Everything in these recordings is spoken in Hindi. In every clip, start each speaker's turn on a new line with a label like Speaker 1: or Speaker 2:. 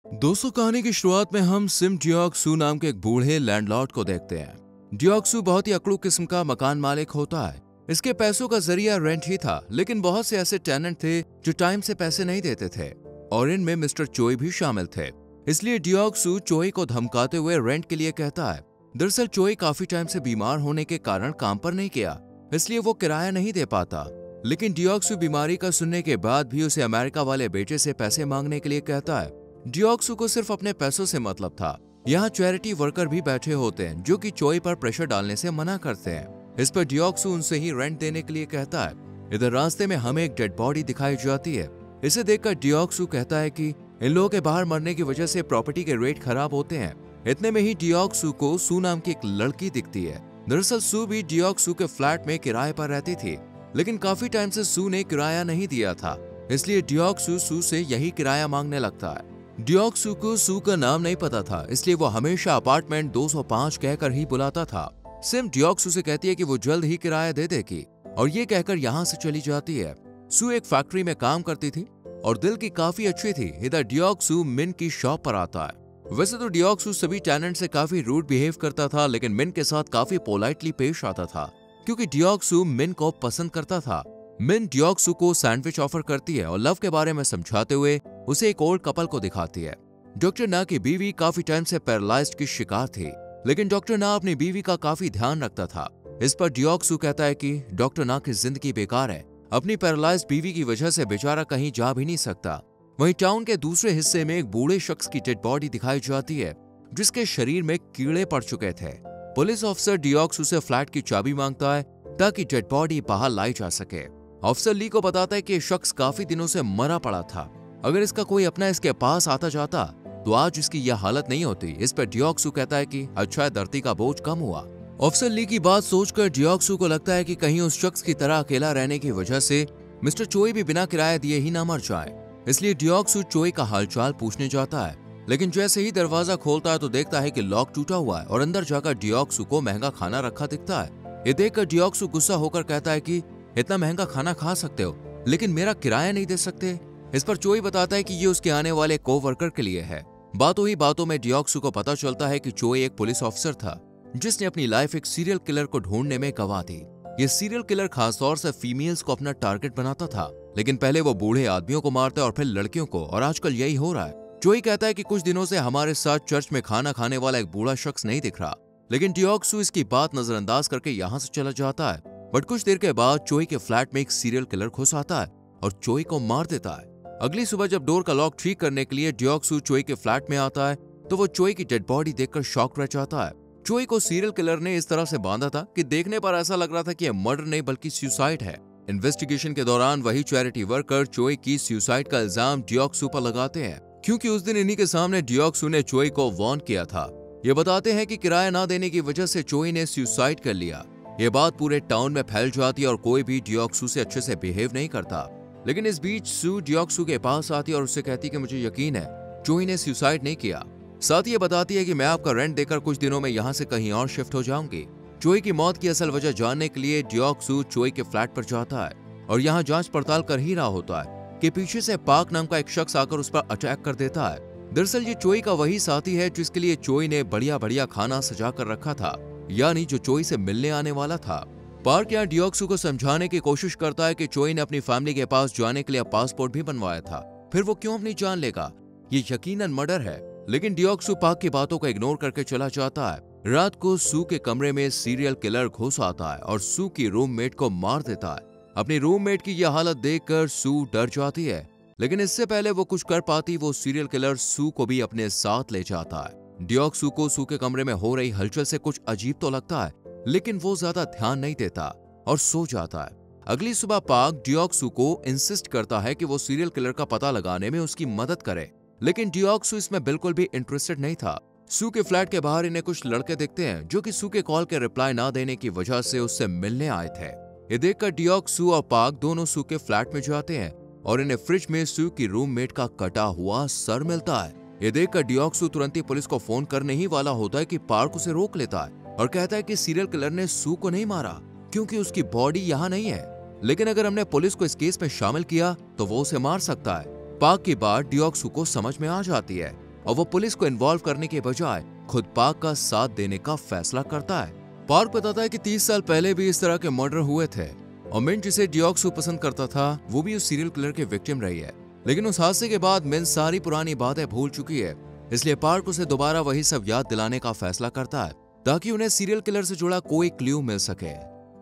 Speaker 1: दोस्तों, कहानी की शुरुआत में हम सिम डियोक सू नाम के एक बूढ़े लैंडलॉर्ड को देखते हैं। डियोक सू बहुत ही अकड़ू किस्म का मकान मालिक होता है। इसके पैसों का जरिया रेंट ही था, लेकिन बहुत से ऐसे टेनेंट थे जो टाइम से पैसे नहीं देते थे और इनमें मिस्टर चोई भी शामिल थे। इसलिए डियोक सू चोई को धमकाते हुए रेंट के लिए कहता है। दरअसल चोई काफी टाइम से बीमार होने के कारण काम पर नहीं किया, इसलिए वो किराया नहीं दे पाता। लेकिन डियोक सू बीमारी का सुनने के बाद भी उसे अमेरिका वाले बेटे से पैसे मांगने के लिए कहता है। डियोक सू को सिर्फ अपने पैसों से मतलब था। यहाँ चैरिटी वर्कर भी बैठे होते हैं जो कि चोई पर प्रेशर डालने से मना करते हैं। इस पर डियोक सू उनसे ही रेंट देने के लिए कहता है। इधर रास्ते में हमें एक डेड बॉडी दिखाई जाती है। इसे देखकर डियोक सू कहता है कि इन लोगों के बाहर मरने की वजह से प्रॉपर्टी के रेट खराब होते हैं। इतने में ही डियोक सू को सू नाम की एक लड़की दिखती है। दरअसल सू भी डियोक सू के फ्लैट में किराए पर रहती थी, लेकिन काफी टाइम से सू ने किराया नहीं दिया था, इसलिए डियोक सू से यही किराया मांगने लगता है। डियोक सू को सू का नाम नहीं पता था, इसलिए वो हमेशा अपार्टमेंट 205 कहकर ही बुलाता था। सिम डियोक सू से कहती है कि वो जल्द ही किराया दे देगी और ये कहकर यहाँ से चली जाती है। सू एक फैक्ट्री में काम करती थी और दिल की काफी अच्छी थी। इधर डियोक सू मिन की शॉप पर आता है। वैसे तो डियोक सू सभी टेनेंट से काफी रूड बिहेव करता था, लेकिन मिन के साथ काफी पोलाइटली पेश आता था क्योंकि डियोक सू मिन को पसंद करता था। मिन डियोक सू को सैंडविच ऑफर करती है और लव के बारे में समझाते हुए उसे एक ओल्ड कपल को दिखाती है। डॉक्टर ना की बीवी काफी टाइम से पैरालाइज्ड की शिकार थी, लेकिन डॉक्टर ना अपनी बीवी का काफी ध्यान रखता था। इस पर डियोक सू कहता है कि डॉक्टर ना की जिंदगी बेकार है। अपनी पैरालाइज्ड बीवी की वजह से बेचारा कहीं जा भी नहीं सकता। वहीं टाउन के दूसरे हिस्से में एक बूढ़े शख्स की डेड बॉडी दिखाई जाती है, जिसके शरीर में कीड़े पड़ चुके थे। पुलिस ऑफिसर डियोक सू से फ्लैट की चाबी मांगता है ताकि डेड बॉडी बाहर लाई जा सके। ऑफिसर ली को बताता है कि ये शख्स काफी दिनों से मरा पड़ा था। अगर इसका कोई अपना इसके पास आता जाता तो आज इसकी यह हालत नहीं होती। इस पर डियोक सू कहता है कि अच्छा है, धरती का बोझ कम हुआ। ऑफिसर ली की बात सोचकर डियोक सू को लगता है कि कहीं उस शख्स की तरह अकेला रहने की वजह से मिस्टर चोई भी बिना किराया दिए ही ना मर जाए। इसलिए डियोक सू चोई का हालचाल पूछने जाता है, लेकिन जैसे ही दरवाजा खोलता है तो देखता है कि लॉक टूटा हुआ है और अंदर जाकर डियोक सू को महंगा खाना रखा दिखता है। ये देखकर डियोक सू गुस्सा होकर कहता है कि इतना महंगा खाना खा सकते हो, लेकिन मेरा किराया नहीं दे सकते। इस पर चोई बताता है कि ये उसके आने वाले कोवर्कर के लिए है। बातों ही बातों में डियोक सू को पता चलता है कि चोई एक पुलिस ऑफिसर था जिसने अपनी लाइफ एक सीरियल किलर को ढूंढने में गंवा दी। ये सीरियल किलर खासतौर से फीमेल्स को अपना टारगेट बनाता था, लेकिन पहले वो बूढ़े आदमियों को मारता और फिर लड़कियों को, और आजकल यही हो रहा है। चोई कहता है कि कुछ दिनों से हमारे साथ चर्च में खाना खाने वाला एक बूढ़ा शख्स नहीं दिख रहा, लेकिन डियोक सू इसकी बात नजरअंदाज करके यहाँ से चला जाता है। बट कुछ देर के बाद चोई के फ्लैट में एक सीरियल किलर घुस आता है और चोई को मार देता है। अगली सुबह जब डोर का लॉक ठीक करने के लिए डियोक सू चोई के फ्लैट में आता है तो वो चोई की डेड बॉडी देखकर शॉक रह जाता है। चोई को सीरियल किलर ने इस तरह से बांधा था कि देखने पर ऐसा लग रहा था कि यह मर्डर नहीं बल्कि सुसाइड है। इन्वेस्टिगेशन के दौरान वही चैरिटी वर्कर चोई की सुसाइड का इल्जाम डियोक सू पर लगाते हैं, क्योंकि उस दिन इन्हीं के सामने डियोक सू ने चोई को वार्न किया था। ये बताते हैं कि किराया ना देने की वजह से चोई ने सुसाइड कर लिया। ये बात पूरे टाउन में फैल जाती है और कोई भी डियोक सू से अच्छे से बिहेव नहीं करता। लेकिन इस बीच सू डियोक सू के पास आती है और उससे कहती है कि मुझे यकीन है चोई ने सुसाइड नहीं किया। साथ ही ये बताती है कि मैं आपका रेंट देकर कुछ दिनों में यहाँ से कहीं और शिफ्ट हो जाऊंगी। चोई की मौत की असल वजह जानने के लिए डियोक सू चोई के फ्लैट पर जाता है और यहाँ जांच पड़ताल कर ही रहा होता है कि पीछे से पाक नाम का एक शख्स आकर उस पर अटैक कर देता है। दरअसल ये चोई का वही साथी है जिसके लिए चोई ने बढ़िया बढ़िया खाना सजा कर रखा था, यानी जो चोई से मिलने आने वाला था। पार्क यहाँ डियोक सू को समझाने की कोशिश करता है कि चोई ने अपनी फैमिली के पास जाने के लिए पासपोर्ट भी बनवाया था, फिर वो क्यों अपनी जान लेगा, ये यकीनन मर्डर है। लेकिन डियोक सू पार्क की बातों को इग्नोर करके चला जाता है। रात को सू के कमरे में सीरियल किलर घुस आता है और सू की रूममेट को मार देता है। अपनी रूममेट की यह हालत देखकर सू डर जाती है, लेकिन इससे पहले वो कुछ कर पाती वो सीरियल किलर सू को भी अपने साथ ले जाता है। डियोक सू को सू के कमरे में हो रही हलचल से कुछ अजीब तो लगता है, लेकिन वो ज्यादा ध्यान नहीं देता और सो जाता है। अगली सुबह पार्क डियोक सू को इंसिस्ट करता है कि वो सीरियल किलर का पता लगाने में उसकी मदद करे, लेकिन डियोक सू इसमें बिल्कुल भी इंटरेस्टेड नहीं था। सू के फ्लैट के बाहर इन्हें कुछ लड़के दिखते हैं जो कि सू के कॉल के रिप्लाई ना देने की वजह से उससे मिलने आए थे। ये देखकर डियोक सू और पार्क दोनों सू के फ्लैट में जाते हैं और इन्हें फ्रिज में सू की रूममेट का कटा हुआ सर मिलता है। ये देखकर डियोक सू तुरंत ही पुलिस को फोन करने ही वाला होता है कि पार्क उसे रोक लेता है और कहता है कि सीरियल किलर ने सू को नहीं मारा क्योंकि उसकी बॉडी यहाँ नहीं है, लेकिन अगर हमने पुलिस को इस केस में शामिल किया तो वो उसे मार सकता है। पार्क की बात डियोक सू को समझ में आ जाती है। और वो पुलिस को इन्वॉल्व करने के बजाय खुद पार्क का साथ देने का फैसला करता है। पार्क बताता है कि 30 साल पहले भी इस तरह के मर्डर हुए थे और मिन जिसे डियोक्सू पसंद करता था वो भी उस सीरियल किलर के विक्टिम रही है। लेकिन उस हादसे के बाद मिन सारी पुरानी बातें भूल चुकी है, इसलिए पार्क उसे दोबारा वही सब याद दिलाने का फैसला करता है ताकि उन्हें सीरियल किलर से जुड़ा कोई क्लू मिल सके।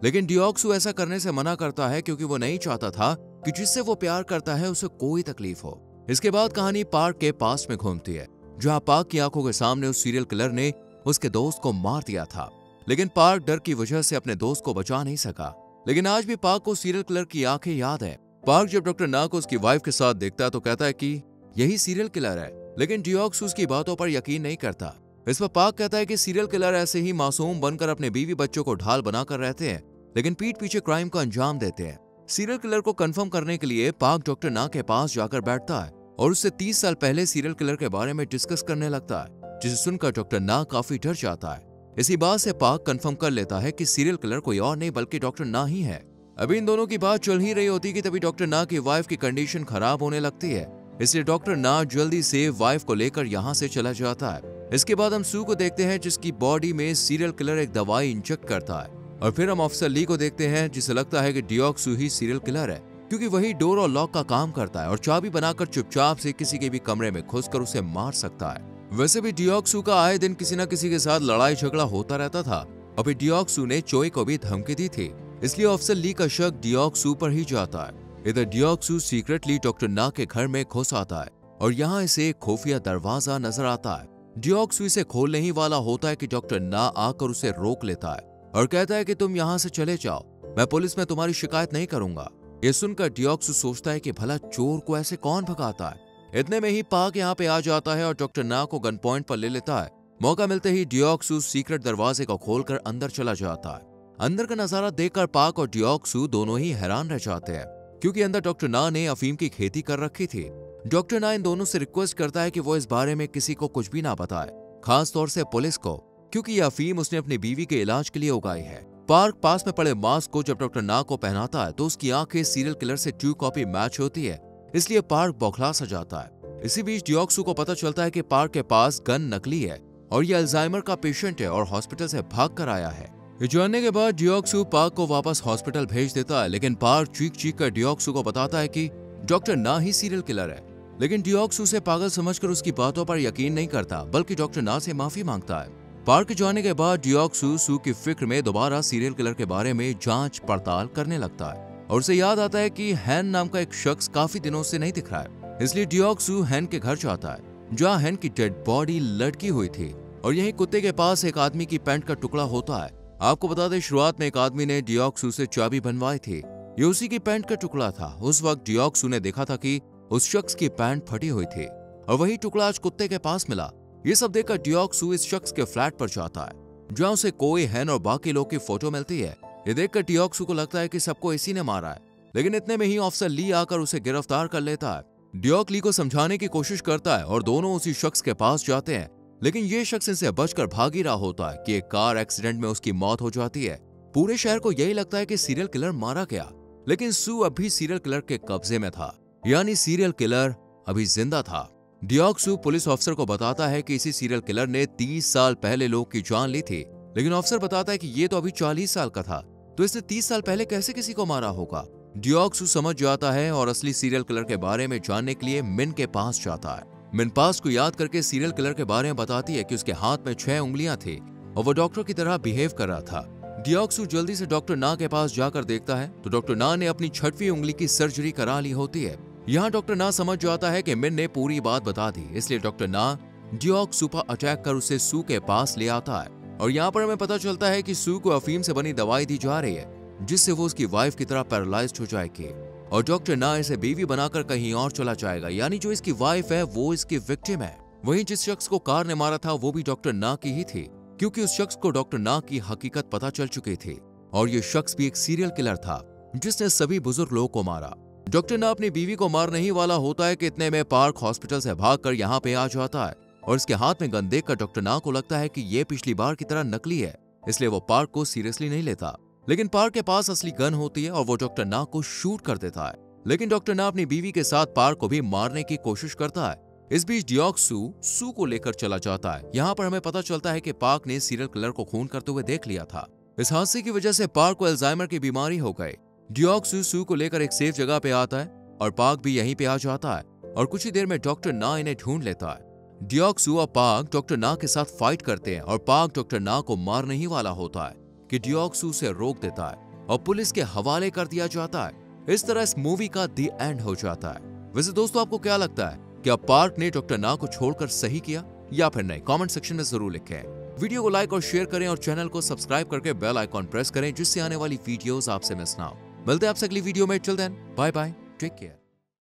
Speaker 1: लेकिन डियोक्सू ऐसा करने से मना करता है क्योंकि वो नहीं चाहता था कि जिससे वो प्यार करता है उसे कोई तकलीफ हो। इसके बाद कहानी पार्क के पास में घूमती है जहां पार्क की आंखों के सामने उस सीरियल किलर ने उसके दोस्त को मार दिया था, लेकिन पार्क डर की वजह से अपने दोस्त को बचा नहीं सका। लेकिन आज भी पार्क को सीरियल किलर की आंखें याद है। पार्क जब डॉक्टर ना को उसकी वाइफ के साथ देखता है तो कहता है कि यही सीरियल किलर है, लेकिन डियोक्सू उसकी बातों पर यकीन नहीं करता। इस पर पार्क कहता है कि सीरियल किलर ऐसे ही मासूम बनकर अपने बीवी बच्चों को ढाल बनाकर रहते हैं, लेकिन पीठ पीछे क्राइम को अंजाम देते हैं। सीरियल किलर को कंफर्म करने के लिए पार्क डॉक्टर ना के पास जाकर बैठता है और उससे 30 साल पहले सीरियल किलर के बारे में डिस्कस करने लगता है, जिसे सुनकर डॉक्टर ना काफी डर जाता है। इसी बात से पार्क कंफर्म कर लेता है कि सीरियल किलर कोई और नहीं बल्कि डॉक्टर ना ही है। अभी इन दोनों की बात चल ही रही होती कि तभी डॉक्टर ना की वाइफ की कंडीशन खराब होने लगती है, इसलिए डॉक्टर ना जल्दी से वाइफ को लेकर यहाँ से चला जाता है। इसके बाद हम सू को देखते हैं जिसकी बॉडी में सीरियल किलर एक दवाई इंजेक्ट करता है, और फिर हम ऑफिसर ली को देखते हैं जिसे लगता है कि डियोक्सू ही सीरियल किलर है क्योंकि वही डोर और लॉक का काम करता है और चाबी बनाकर चुपचाप से किसी के भी कमरे में घुसकर उसे मार सकता है। वैसे भी डियोक्सू का आए दिन किसी न किसी के साथ लड़ाई झगड़ा होता रहता था। अभी डियोक्सू ने चोई को भी धमकी दी थी, इसलिए ऑफिसर ली का शक डियोक्सू पर ही जाता है। इधर डियोक्सू सीक्रेटली डॉक्टर ना के घर में घुस आता है और यहाँ इसे एक खुफिया दरवाजा नजर आता है। डियोक्सू इसे खोलने ही वाला होता है कि डॉक्टर ना आकर उसे रोक लेता है और कहता है कि तुम यहाँ से चले जाओ, मैं पुलिस में तुम्हारी शिकायत नहीं करूंगा। ये सुनकर डियोक्सू सोचता है कि भला चोर को ऐसे कौन भगाता है। इतने में ही पार्क यहाँ पे आ जाता है और डॉक्टर ना को गन पॉइंट पर ले लेता है। मौका मिलते ही डियोक्सू सीक्रेट दरवाजे को खोलकर अंदर चला जाता है। अंदर का नजारा देखकर पार्क और डियोक्सू दोनों ही हैरान रह जाते हैं क्योंकि अंदर डॉक्टर ना ने अफीम की खेती कर रखी थी। डॉक्टर ना इन दोनों से रिक्वेस्ट करता है कि वो इस बारे में किसी को कुछ भी ना बताए, खास तौर से पुलिस को, क्योंकि यह अफीम उसने अपनी बीवी के इलाज के लिए उगाई है। पार्क पास में पड़े मास्क को जब डॉक्टर ना को पहनाता है तो उसकी आंखें सीरियल किलर से ट्रू कॉपी मैच होती है, इसलिए पार्क बौखला सा जाता है। इसी बीच डियोक्सू को पता चलता है कि पार्क के पास गन नकली है और ये अल्जाइमर का पेशेंट है और हॉस्पिटल से भाग कर आया है। ये जानने के बाद डियोक्सू पार्क को वापस हॉस्पिटल भेज देता है, लेकिन पार्क चीख चीख कर डियोक्सू को बताता है कि डॉक्टर ना ही सीरियल किलर है। लेकिन डियोक्सू उसे पागल समझकर उसकी बातों पर यकीन नहीं करता बल्कि डॉक्टर ना से माफी मांगता है। पार्क जाने के बाद डियोक्सू सू की फिक्र में दोबारा सीरियल किलर के बारे में जांच पड़ताल करने लगता है और उसे याद आता है कि हैन नाम का एक शख्स काफी दिनों से नहीं दिख रहा है, इसलिए डियोक्सू हैन के घर जाता है जहाँ हैन की डेड बॉडी लटकी हुई थी और यही कुत्ते के पास एक आदमी की पैंट का टुकड़ा होता है। आपको बता दें शुरुआत में एक आदमी ने डियोक्सू से चाबी बनवाई थी, ये उसी की पैंट का टुकड़ा था। उस वक्त डियोक्सू ने देखा था कि उस शख्स की पैंट फटी हुई थी और वही टुकड़ा आज कुत्ते के पास मिला। ये सब देखकर डियोक्सू इस शख्स के फ्लैट पर जाता है जहाँ उसे कोई हैन और बाकी लोग की फोटो मिलती है। ये देखकर डियोक्सू को लगता है कि सबको इसी ने मारा है, लेकिन इतने में ही ऑफिसर ली आकर उसे गिरफ्तार कर लेता है। डियोक ली को समझाने की कोशिश करता है और दोनों उसी शख्स के पास जाते हैं, लेकिन ये शख्स इनसे बचकर भाग ही रहा होता है कि एक कार एक्सीडेंट में उसकी मौत हो जाती है। पूरे शहर को यही लगता है कि सीरियल किलर मारा गया, लेकिन सू अब भी सीरियल किलर के कब्जे में था, यानी सीरियल किलर अभी जिंदा था। डियोक्सू पुलिस ऑफिसर को बताता है कि इसी सीरियल किलर ने 30 साल पहले लोग की जान ली थी, लेकिन ऑफिसर बताता है कि ये तो अभी 40 साल का था, तो इसने 30 साल पहले कैसे किसी को मारा होगा। डियोक्सू समझ जाता है और असली सीरियल किलर के बारे में जानने के लिए मिन के पास जाता है। मिन पास को याद करके सीरियल किलर के बारे में बताती है कि उसके हाथ में 6 उंगलियां थी और वो डॉक्टर की तरह बिहेव कर रहा था। डियोक्सू जल्दी से डॉक्टर ना के पास जाकर देखता है तो डॉक्टर ना ने अपनी 6वीं उंगली की सर्जरी करा ली होती है। यहाँ डॉक्टर ना समझ जाता है कि मिन ने पूरी बात बता दी, इसलिए डॉक्टर ना डियोक्सू पर अटैक कर उसे सू के पास ले आता है और यहाँ पर हमें पता चलता है कि सू को अफीम से बनी दवाई दी जा रही है जिससे वो उसकी वाइफ की तरह पैरालाइज्ड हो जाएगी और डॉक्टर ना इसे बीवी बनाकर कहीं और चला जाएगा, यानी जो इसकी वाइफ है वो इसकी विक्टिम है। वहीं जिस शख्स को कार ने मारा था वो भी डॉक्टर ना की ही थी, क्योंकि उस शख्स को डॉक्टर ना की हकीकत पता चल चुकी थी और ये शख्स भी एक सीरियल किलर था जिसने सभी बुजुर्ग लोगों को मारा। डॉक्टर ना अपनी बीवी को मारने ही वाला होता है कि इतने में पार्क हॉस्पिटल से भागकर यहाँ पे आ जाता है और इसके हाथ में गन देखकर डॉक्टर ना को लगता है कि ये पिछली बार की तरह नकली है, इसलिए वो पार्क को सीरियसली नहीं लेता। लेकिन पार्क के पास असली गन होती है और वो डॉक्टर ना को शूट कर देता है, लेकिन डॉक्टर ना अपनी बीवी के साथ पार्क को भी मारने की कोशिश करता है, इस बीच डियोक्सू सू को लेकर चला जाता है। यहाँ पर हमें पता चलता है कि पार्क ने सीरियल किलर को खून करते हुए देख लिया था। इस हादसे की वजह से पार्क को अल्जाइमर की बीमारी हो गई। डियोक्सू सू को लेकर एक सेफ जगह पे आता है और पार्क भी यहीं पे आ जाता है और कुछ ही देर में डॉक्टर ना इन्हें ढूंढ लेता है। डियोक्सू और पार्क डॉक्टर ना के साथ फाइट करते हैं और पार्क डॉक्टर ना को मारने ही वाला होता है कि डियोक्सू उसे रोक देता है और पुलिस के हवाले कर दिया जाता है। इस तरह इस मूवी का दी एंड हो जाता है। वैसे दोस्तों, आपको क्या लगता है, क्या पार्क ने डॉक्टर ना को छोड़कर सही किया या फिर नहीं? कमेंट सेक्शन में जरूर लिखें। वीडियो को लाइक और शेयर करें और चैनल को सब्सक्राइब करके बेल आइकॉन प्रेस करें जिससे आने वाली वीडियोस आपसे मिस ना हो। मिलते हैं आपसे अगली वीडियो में। Till then bye bye, take care.